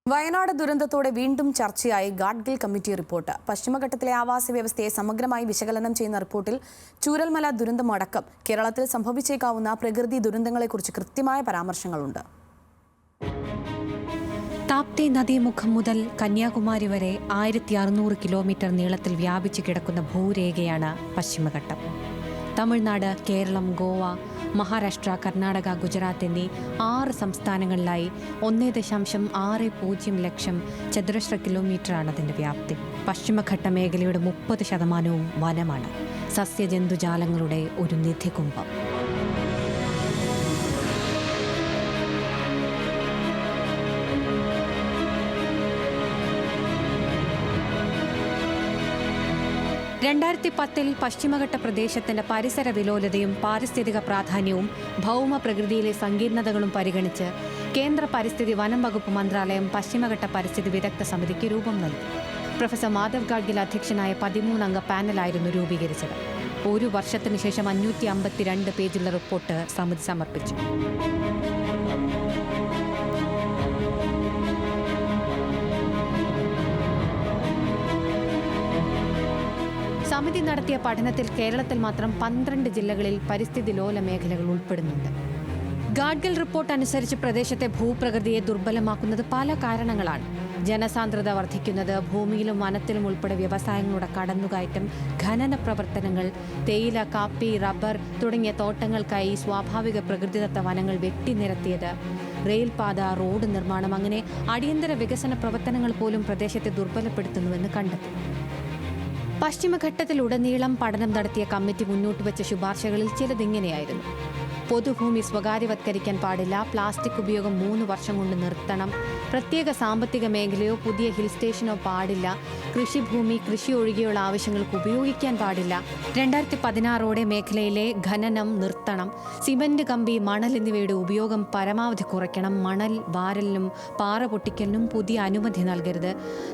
വയനാട് ദുരന്തത്തോടെ വീണ്ടും ചർച്ചയായി Gadgil committee report. പശ്ചിമഘട്ടത്തിലെ ആവാസ വ്യവസ്ഥയെ സമഗ്രമായി വിശകലനം ചെയ്യുന്ന റിപ്പോർട്ടിൽ ചൂരൽമല ദുരന്തമടക്കം കേരളത്തിൽ സംഭവിച്ചേക്കാവുന്ന പ്രകൃതി ദുരന്തങ്ങളെക്കുറിച്ച് കൃത്യമായ പരാമർശങ്ങളുണ്ട്. താപ്തി നദീമുഖം മുതൽ കന്യാകുമാരി വരെ 1600 കിലോമീറ്റർ നീളത്തിൽ വ്യാപിച്ചു കിടക്കുന്ന ഭൂരേഖയാണ് പശ്ചിമഘട്ടം. തമിഴ്നാട്, കേരളം, ഗോവ, മഹാരാഷ്ട്ര, കർണാടക, ഗുജറാത്ത് എന്നീ 6 സംസ്ഥാനങ്ങളിലായി 1.60 ലക്ഷം ചതുരശ്ര കിലോമീറ്ററാണ് അതിൻ്റെ വ്യാപ്തി. പശ്ചിമഘട്ട മേഖലയുടെ 30% വനമാണ്. സസ്യജന്തുജാലങ്ങളുടെ ഒരു നിധികുംഭം. ൽ പശ്ചിമഘട്ട പ്രദേശത്തിന്റെ പരിസര വിലോലതയും പാരിസ്ഥിതിക പ്രാധാന്യവും ഭൗമ പ്രകൃതിയിലെ സങ്കീർണതകളും പരിഗണിച്ച് കേന്ദ്ര പരിസ്ഥിതി വനം വകുപ്പ് മന്ത്രാലയം പശ്ചിമഘട്ട പരിസ്ഥിതി വിദഗ്ധ സമിതിക്ക് രൂപം നൽകി. പ്രൊഫസർ മാധവ് ഗാഡ്ഗിൽ അധ്യക്ഷനായ 13 അംഗ പാനലായിരുന്നു രൂപീകരിച്ചത്. ഒരു വർഷത്തിനു ശേഷം 552 പേജുള്ള റിപ്പോർട്ട് സമിതി സമർപ്പിച്ചു. സമിതി നടത്തിയ പഠനത്തിൽ കേരളത്തിൽ മാത്രം 12 ജില്ലകളിൽ പരിസ്ഥിതി ലോല മേഖലകൾ ഉൾപ്പെടുന്നുണ്ട്. ഗാഡ്ഗിൽ റിപ്പോർട്ട് അനുസരിച്ച് പ്രദേശത്തെ ഭൂപ്രകൃതിയെ ദുർബലമാക്കുന്നത് പല കാരണങ്ങളാണ്. ജനസാന്ദ്രത വർദ്ധിക്കുന്നത്, ഭൂമിയിലും വനത്തിലും ഉൾപ്പെടെ വ്യവസായങ്ങളുടെ കടന്നുകയറ്റം, ഖനന പ്രവർത്തനങ്ങൾ, തേയില, കാപ്പി, റബ്ബർ തുടങ്ങിയ തോട്ടങ്ങൾക്കായി സ്വാഭാവിക പ്രകൃതിദത്ത വനങ്ങൾ വെട്ടിനിരത്തിയത്, റെയിൽപാത, റോഡ് നിർമ്മാണം, അങ്ങനെ അടിയന്തര വികസന പ്രവർത്തനങ്ങൾ പോലും പ്രദേശത്തെ ദുർബലപ്പെടുത്തുന്നുവെന്ന് കണ്ടെത്തി. പശ്ചിമഘട്ടത്തിലുടനീളം പഠനം നടത്തിയ കമ്മിറ്റി മുന്നോട്ട് വെച്ച ശുപാർശകളിൽ ചിലതിങ്ങനെയായിരുന്നു. പൊതുഭൂമി സ്വകാര്യവത്കരിക്കാൻ പാടില്ല, പ്ലാസ്റ്റിക് ഉപയോഗം 3 വർഷം കൊണ്ട് നിർത്തണം, പ്രത്യേക സാമ്പത്തിക മേഖലയോ പുതിയ ഹിൽ സ്റ്റേഷനോ പാടില്ല, കൃഷിഭൂമി കൃഷി ഒഴികെയുള്ള ആവശ്യങ്ങൾക്ക് ഉപയോഗിക്കാൻ പാടില്ല, 2016 മേഖലയിലെ ഖനനം നിർത്തണം, സിമന്റ്, കമ്പി, മണൽ എന്നിവയുടെ ഉപയോഗം പരമാവധി കുറയ്ക്കണം, മണൽ വാരലിനും പാറ പൊട്ടിക്കലിനും പുതിയ അനുമതി നൽകരുത്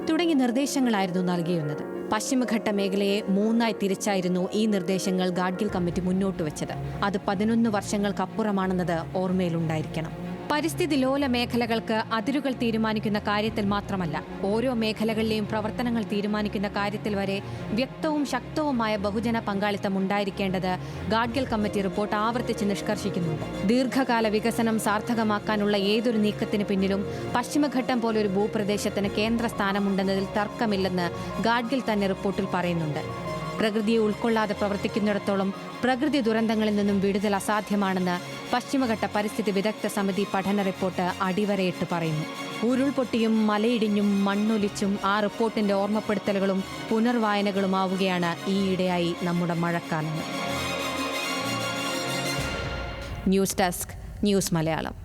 തുടങ്ങിയ നിർദ്ദേശങ്ങളായിരുന്നു നൽകിയിരുന്നത്. പശ്ചിമഘട്ട മേഖലയെ 3ആയി തിരിച്ചായിരുന്നു ഈ നിർദ്ദേശങ്ങൾ ഗാഡ്ഗിൽ കമ്മിറ്റി മുന്നോട്ട് വെച്ചത്. അത് 11 വർഷങ്ങൾക്കപ്പുറമാണെന്നത് ഓർമ്മയിലുണ്ടായിരിക്കണം. പരിസ്ഥിതി ലോല മേഖലകൾക്ക് അതിരുകൾ തീരുമാനിക്കുന്ന കാര്യത്തിൽ മാത്രമല്ല, ഓരോ മേഖലകളിലെയും പ്രവർത്തനങ്ങൾ തീരുമാനിക്കുന്ന കാര്യത്തിൽ വരെ വ്യക്തവും ശക്തവുമായ ബഹുജന പങ്കാളിത്തം ഉണ്ടായിരിക്കേണ്ടത് ഗാഡ്ഗിൽ കമ്മിറ്റി റിപ്പോർട്ട് ആവർത്തിച്ച് നിഷ്കർഷിക്കുന്നുണ്ട്. ദീർഘകാല വികസനം സാർത്ഥകമാക്കാനുള്ള ഏതൊരു നീക്കത്തിന് പിന്നിലും പശ്ചിമഘട്ടം പോലൊരു ഭൂപ്രദേശത്തിന് കേന്ദ്ര സ്ഥാനമുണ്ടെന്നതിൽ തർക്കമില്ലെന്ന് ഗാഡ്ഗിൽ തന്നെ റിപ്പോർട്ടിൽ പറയുന്നുണ്ട്. പ്രകൃതിയെ ഉൾക്കൊള്ളാതെ പ്രവർത്തിക്കുന്നിടത്തോളം പ്രകൃതി ദുരന്തങ്ങളിൽ നിന്നും വിടുതൽ അസാധ്യമാണെന്ന് പശ്ചിമഘട്ട പരിസ്ഥിതി വിദഗ്ധ സമിതി പഠന റിപ്പോർട്ട് അടിവരയിട്ട് പറയുന്നു. ഉരുൾപൊട്ടിയും മലയിടിഞ്ഞും മണ്ണൊലിച്ചും ആ റിപ്പോർട്ടിന്റെ ഓർമ്മപ്പെടുത്തലുകളും പുനർവായനകളുമാവുകയാണ് ഈയിടെയായി നമ്മുടെ മഴക്കാലം. News desk, news Malayalam.